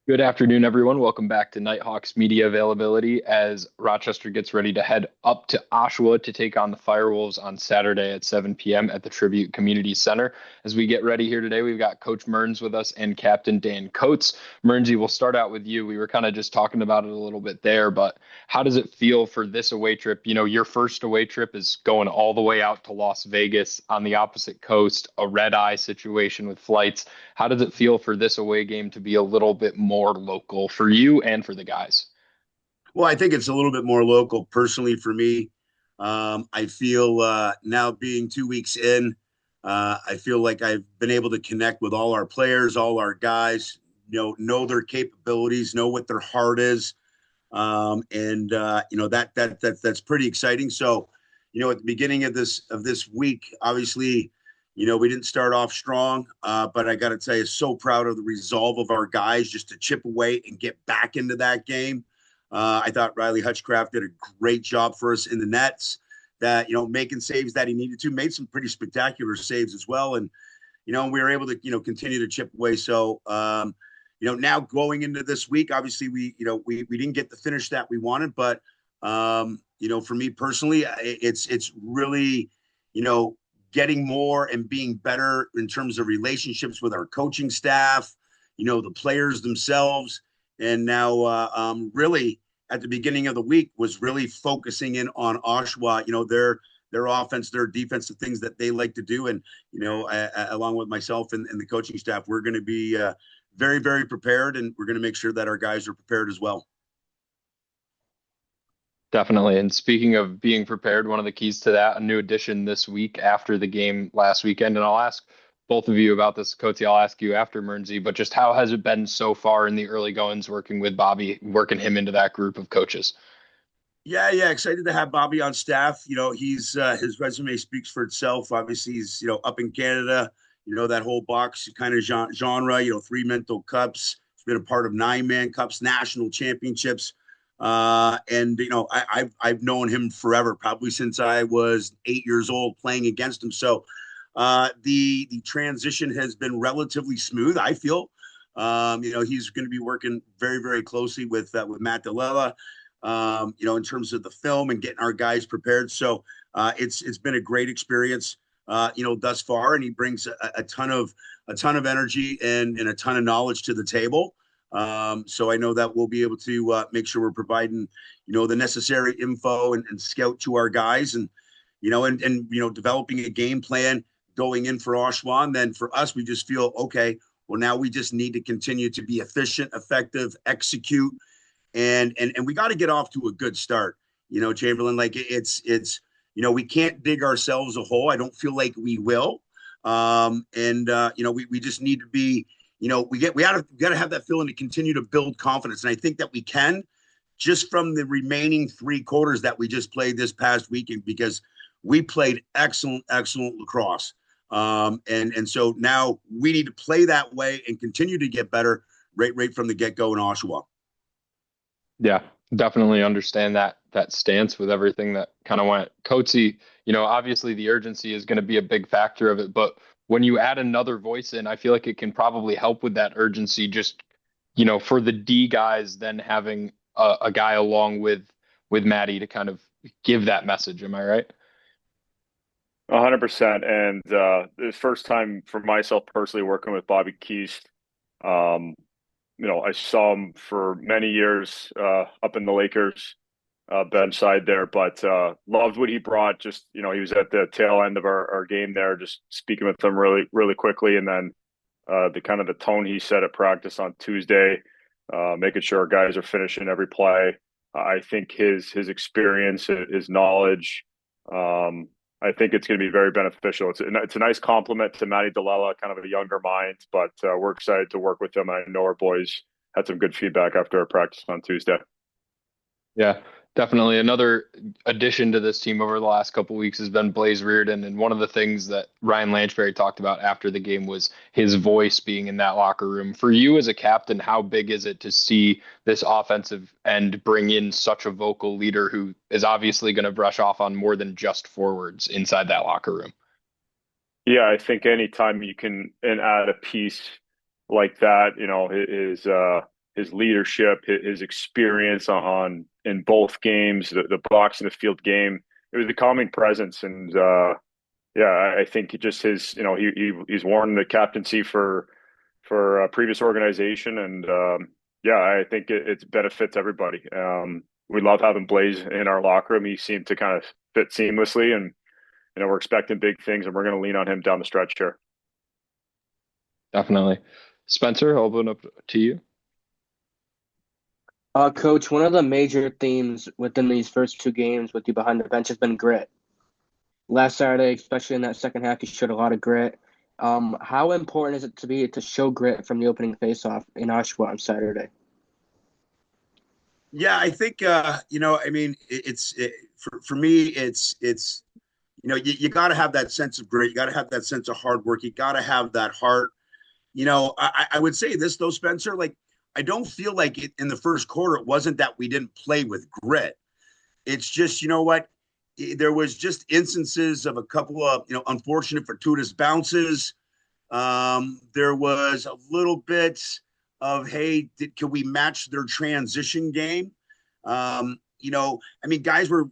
Good afternoon, everyone. Welcome back to Knighthawks media availability as Rochester gets ready to head up to Oshawa to take on the FireWolves on Saturday at 7 p.m. at the Tribute Community Center. As we get ready here today, we've got Coach Mearns with us and Captain Dan Coates. Mearnsy, we'll start out with you. We were kind of just talking about it a little bit there, but how does it feel for this away trip? You know, your first away trip is going all the way out to Las Vegas on the opposite coast, a red eye situation with flights. How does it feel for this away game to be a little bit more local for you and for the guys? Well, I think it's a little bit more local personally for me. I feel now being 2 weeks in, I feel like I've been able to connect with all our players, all our guys, know their capabilities, know what their heart is. And that's pretty exciting. So, at the beginning of this week, obviously, we didn't start off strong, but I got to tell you, so proud of the resolve of our guys just to chip away and get back into that game. I thought Riley Hutchcraft did a great job for us in the nets. That making saves that he needed to, made some pretty spectacular saves as well, and we were able to continue to chip away. So now going into this week, obviously we didn't get the finish that we wanted, but for me personally, it's really getting more and being better in terms of relationships with our coaching staff, the players themselves. And now, really, at the beginning of the week, was really focusing in on Oshawa, their offense, their defense, the things that they like to do. And, along with myself and the coaching staff, we're going to be very, very prepared, and we're going to make sure that our guys are prepared as well. Definitely. And speaking of being prepared, one of the keys to that, a new addition this week after the game last weekend. And I'll ask both of you about this, Coatsy. I'll ask you after Mearnsy, but just how has it been so far in the early goings working with Bobby, working him into that group of coaches? Yeah, excited to have Bobby on staff. He's his resume speaks for itself. Obviously, he's up in Canada. That whole box kind of genre. Three mental cups. He's been a part of 9-man cups, national championships, and I've known him forever, probably since I was 8 years old, playing against him. So the transition has been relatively smooth, I feel. He's going to be working very, very closely with Matt DeLella, in terms of the film and getting our guys prepared. So it's been a great experience, thus far, and he brings a ton of energy and a ton of knowledge to the table. So I know that we'll be able to make sure we're providing, the necessary info and scout to our guys, and developing a game plan going in for Oshawa. And then for us, we just feel okay. Well, now we just need to continue to be efficient, effective, execute, and we got to get off to a good start. Chamberlain, like we can't dig ourselves a hole. I don't feel like we will. We just need to be, we got to have that feeling to continue to build confidence. And I think that we can, just from the remaining 3 quarters that we just played this past weekend, because we played excellent lacrosse. And so now we need to play that way and continue to get better right from the get-go in Oshawa. Yeah, definitely understand that stance with everything that kind of went. Coatsy, obviously the urgency is going to be a big factor of it, but when you add another voice in, I feel like it can probably help with that urgency. Just for the D guys, then having a guy along with Maddie to kind of give that message. Am I right? 100%. And the first time for myself personally working with Bobby Keast, um, I saw him for many years up in the Lakers bench side there, but loved what he brought. Just, he was at the tail end of our game there, just speaking with him really, really quickly. And then the tone he set at practice on Tuesday, making sure our guys are finishing every play. I think his experience, his knowledge, I think it's going to be very beneficial. It's a nice compliment to Matty DeLella, kind of a younger mind, but we're excited to work with him. I know our boys had some good feedback after our practice on Tuesday. Yeah, definitely. Another addition to this team over the last couple of weeks has been Blaze Reardon. And one of the things that Ryan Lanchberry talked about after the game was his voice being in that locker room. For you as a captain, how big is it to see this offensive end bring in such a vocal leader who is obviously going to brush off on more than just forwards inside that locker room? Yeah, I think anytime you can add a piece like that, his leadership, his experience in both games, the box and the field game. It was a calming presence, and yeah, I think just his, he's worn the captaincy for a previous organization, and yeah, I think it benefits everybody. We love having Blaze in our locker room. He seemed to kind of fit seamlessly, and we're expecting big things, and we're going to lean on him down the stretch here. Definitely. Spencer, I'll open up to you. Coach, one of the major themes within these first two games with you behind the bench has been grit. Last Saturday, especially in that second half, you showed a lot of grit. How important is it to show grit from the opening faceoff in Oshawa on Saturday? Yeah, I think I mean, for me, it's you got to have that sense of grit. You got to have that sense of hard work. You got to have that heart. I would say this though, Spencer. Like, I don't feel like it in the first quarter. It wasn't that we didn't play with grit. It's just, what, there was just instances of a couple of unfortunate fortuitous bounces. There was a little bit of, hey, can we match their transition game? I mean, guys were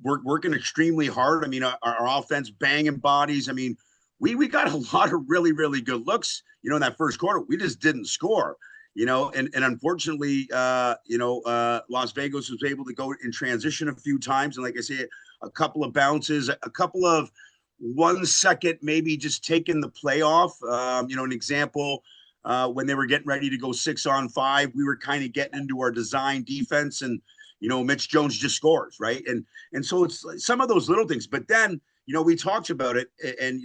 working extremely hard. I mean, our offense banging bodies. I mean, we got a lot of really, really good looks, in that first quarter. We just didn't score, and unfortunately, Las Vegas was able to go in transition a few times. And like I say, a couple of bounces, a couple of 1 second, maybe just taking the play off. An example, when they were getting ready to go 6-on-5, we were kind of getting into our design defense, and, Mitch Jones just scores, right? And so it's some of those little things. But then, we talked about it, and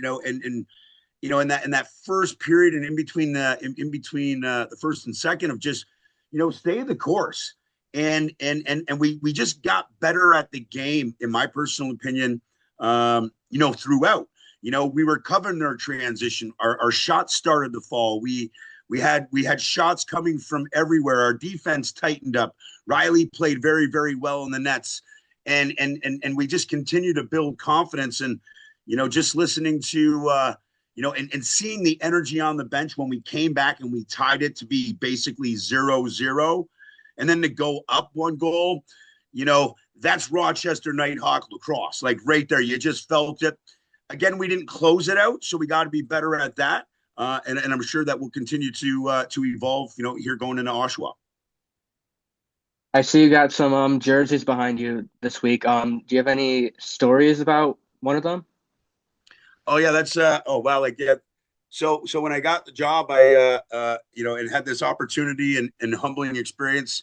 in that first period and in between the first and second of just, stay the course. And we just got better at the game, in my personal opinion, throughout. We were covering our transition. Our shots started to fall. We had shots coming from everywhere. Our defense tightened up. Riley played very, very well in the nets. And we just continue to build confidence. And, just listening to, and seeing the energy on the bench when we came back and we tied it to be basically 0-0, and then to go up 1 goal, that's Rochester Nighthawk lacrosse. Like right there, you just felt it. Again, we didn't close it out, so we got to be better at that. And I'm sure that will continue to evolve, here going into Oshawa. I see you got some jerseys behind you this week. Do you have any stories about one of them? Oh yeah, that's oh wow, like yeah. So when I got the job, I and had this opportunity and humbling experience,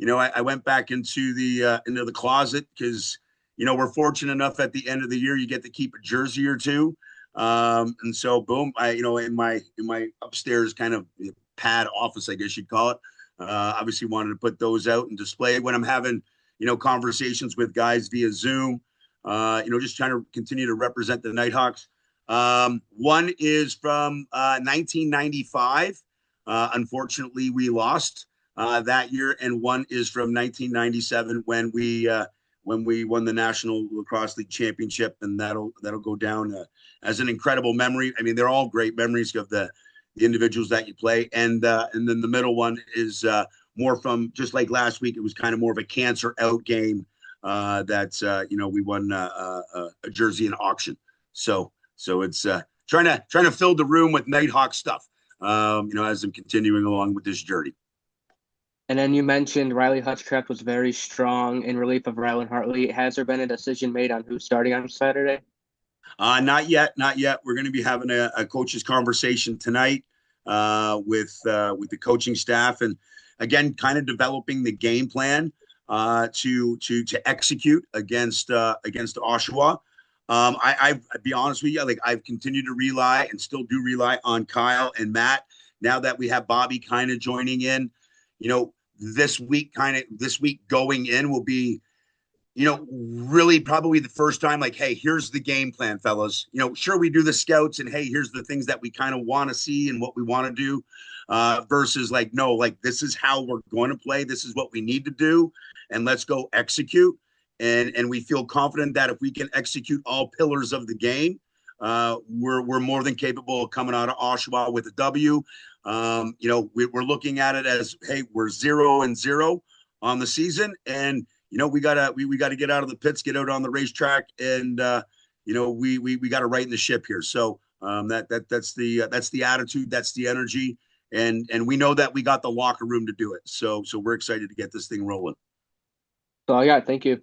I went back into the closet because we're fortunate enough at the end of the year you get to keep a jersey or two. And so boom, I in my upstairs kind of pad office, I guess you'd call it. Obviously wanted to put those out and display when I'm having conversations with guys via Zoom. Just trying to continue to represent the Nighthawks. One is from 1995. Unfortunately, we lost that year, and one is from 1997 when we won the National Lacrosse League Championship, and that'll go down as an incredible memory. I mean, they're all great memories of the individuals that you play, and then the middle one is more from just like last week. It was kind of more of a cancer out game that we won a jersey in auction. So it's trying to fill the room with Nighthawk stuff, as I'm continuing along with this journey. And then you mentioned Riley Hutchcraft was very strong in relief of Rylan Hartley. Has there been a decision made on who's starting on Saturday? Not yet. We're going to be having a coach's conversation tonight with the coaching staff, and again, kind of developing the game plan to execute against Oshawa. I'll be honest with you, like I've continued to rely and still do rely on Kyle and Matt. Now that we have Bobby kind of joining in, this week going in will be, really probably the first time, like, hey, here's the game plan, fellas. Sure, we do the scouts and hey, here's the things that we kind of want to see and what we want to do, versus like, no, like this is how we're going to play. This is what we need to do, and let's go execute. And we feel confident that if we can execute all pillars of the game, we're more than capable of coming out of Oshawa with a W. We're looking at it as, hey, we're 0-0 on the season, and we gotta get out of the pits, get out on the racetrack, and we gotta right in the ship here. So that's the attitude, that's the energy, and we know that we got the locker room to do it. So we're excited to get this thing rolling. So I got. Thank you.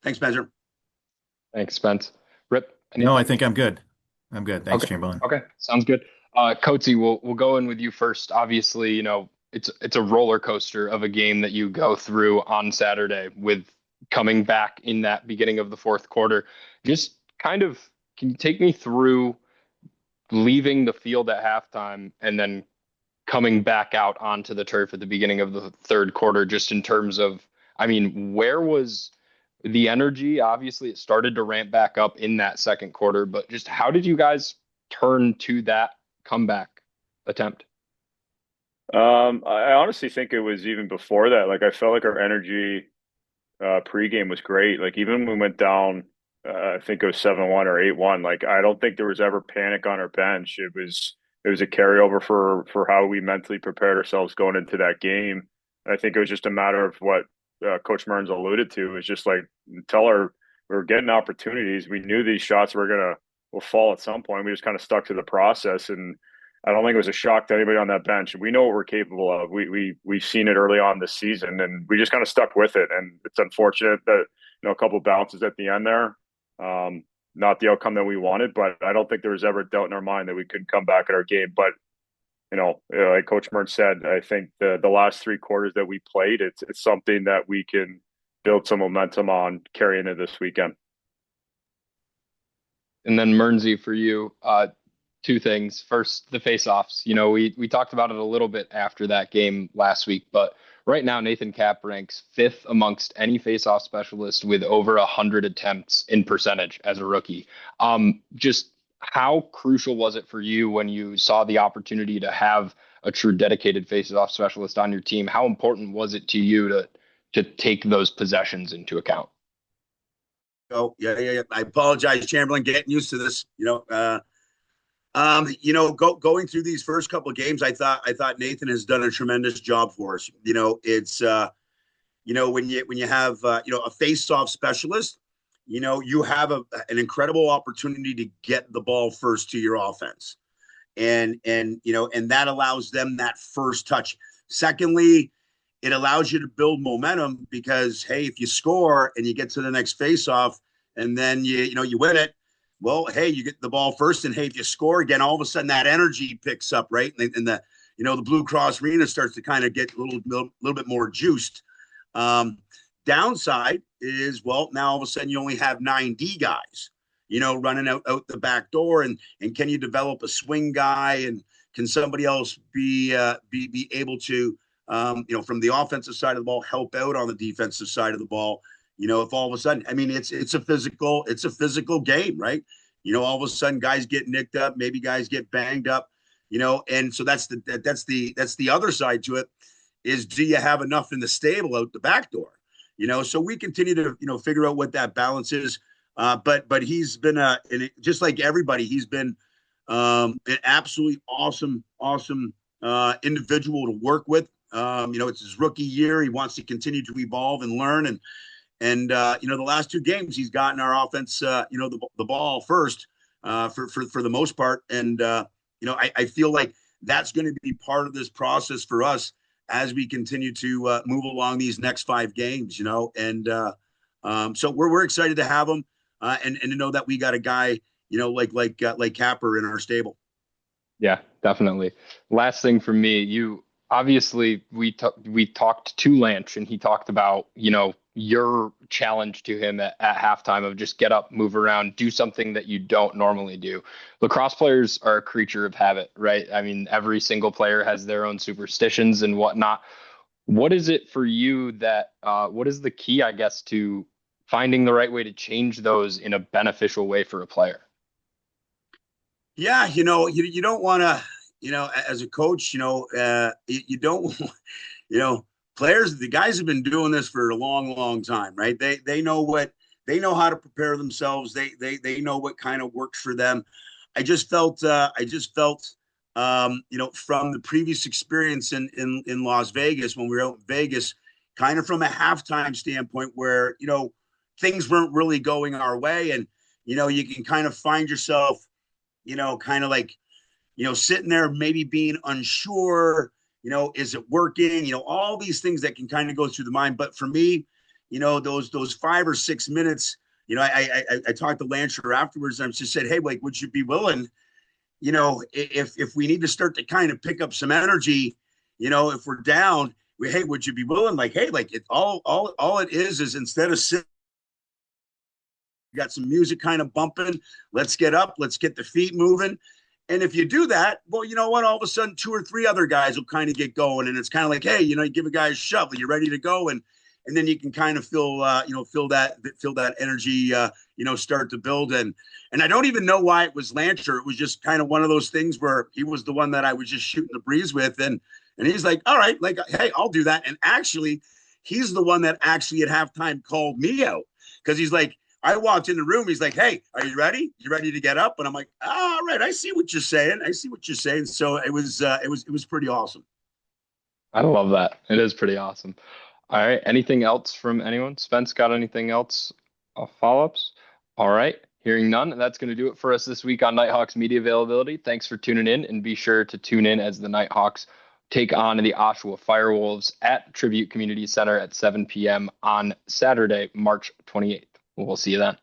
Thanks, Spencer. Thanks, Spence. Rip. No, I think I'm good. I'm good. Thanks, Okay. Chamberlain. Okay, sounds good. Coatsy, we'll go in with you first. Obviously, it's a roller coaster of a game that you go through on Saturday with coming back in that beginning of the fourth quarter. Just kind of, can you take me through leaving the field at halftime and then coming back out onto the turf at the beginning of the third quarter, just in terms of, where was the energy? Obviously, it started to ramp back up in that second quarter, but just how did you guys turn to that comeback attempt? I honestly think it was even before that. Like, I felt like our energy pregame was great. Like, even when we went down, I think it was 7-1 or 8-1. Like, I don't think there was ever panic on our bench. It was a carryover for how we mentally prepared ourselves going into that game. And I think it was just a matter of what Coach Mearns alluded to. It was just like, we were getting opportunities. We knew these shots will fall at some point. We just kind of stuck to the process, and I don't think it was a shock to anybody on that bench. We know what we're capable of. We've seen it early on this season, and we just kind of stuck with it. And it's unfortunate that a couple of bounces at the end there, not the outcome that we wanted. But I don't think there was ever a doubt in our mind that we could come back at our game. But like Coach Mearns said, I think the last three quarters that we played, it's something that we can build some momentum on carrying into this weekend. And then Mearnsy, for you, two things. First, the face-offs. We talked about it a little bit after that game last week, but right now Nathan Kapp ranks fifth amongst any face-off specialist with over 100 attempts in percentage as a rookie. Just how crucial was it for you when you saw the opportunity to have a true dedicated face-off specialist on your team? How important was it to you to take those possessions into account? Oh, yeah. I apologize, Chamberlain, getting used to this. Going through these first couple of games, I thought Nathan has done a tremendous job for us. It's when you have a face-off specialist, you have an incredible opportunity to get the ball first to your offense, and that allows them that first touch. Secondly, it allows you to build momentum because, hey, if you score and you get to the next face-off and then you win it, well, hey, you get the ball first, and hey, if you score again, all of a sudden that energy picks up, right? And the Blue Cross Arena starts to kind of get a little bit more juiced. Downside is, well, now all of a sudden you only have 9D guys, running out the back door, and can you develop a swing guy, and can somebody else be able to from the offensive side of the ball, help out on the defensive side of the ball. If all of a sudden, it's a physical game, right? All of a sudden guys get nicked up, maybe guys get banged up, and so that's the other side to it is, do you have enough in the stable out the back door? So we continue to, figure out what that balance is. But he's been just like everybody, he's been an absolutely awesome individual to work with. It's his rookie year. He wants to continue to evolve and learn. And the last two games, he's gotten our offense, the ball first for the most part. And, I feel like that's going to be part of this process for us as we continue to move along these next 5 games, and so we're excited to have him and to know that we got a guy, like Capper in our stable. Yeah, definitely. Last thing for me, obviously we talked to Lanch, and he talked about, your challenge to him at halftime of just get up, move around, do something that you don't normally do. Lacrosse players are a creature of habit, right? Every single player has their own superstitions and whatnot. What is it for you what is the key, I guess, to finding the right way to change those in a beneficial way for a player? Yeah, you don't want to, as a coach, you don't, players, the guys have been doing this for a long time, right? They know how to prepare themselves. They know what kind of works for them. I just felt from the previous experience in Las Vegas when we were out in Vegas, kind of from a halftime standpoint where, things weren't really going our way. And, you can kind of find yourself, kind of like, sitting there, maybe being unsure, is it working? All these things that can kind of go through the mind. But for me, those 5 or 6 minutes, I talked to Lancher afterwards and I just said, hey, like, would you be willing, if we need to start to kind of pick up some energy, if we're down, hey, would you be willing? Like, hey, like all it is instead of sitting, got some music kind of bumping, let's get up, let's get the feet moving. And if you do that, well, you know what? All of a sudden, 2 or 3 other guys will kind of get going, and it's kind of like, hey, you give a guy a shove, are you ready to go? And then you can kind of feel that energy, start to build. And I don't even know why it was Lancher. It was just kind of one of those things where he was the one that I was just shooting the breeze with, and he's like, all right, like, hey, I'll do that. And actually, he's the one that actually at halftime called me out because he's like, I walked in the room. He's like, hey, are you ready? You ready to get up? And I'm like, all right, I see what you're saying. So it was pretty awesome. I love that. It is pretty awesome. All right. Anything else from anyone? Spence, got anything else? Follow-ups? All right. Hearing none, that's going to do it for us this week on Knighthawks Media Availability. Thanks for tuning in, and be sure to tune in as the Knighthawks take on the Oshawa FireWolves at Tribute Community Center at 7 p.m. on Saturday, March 28th. We'll see you then.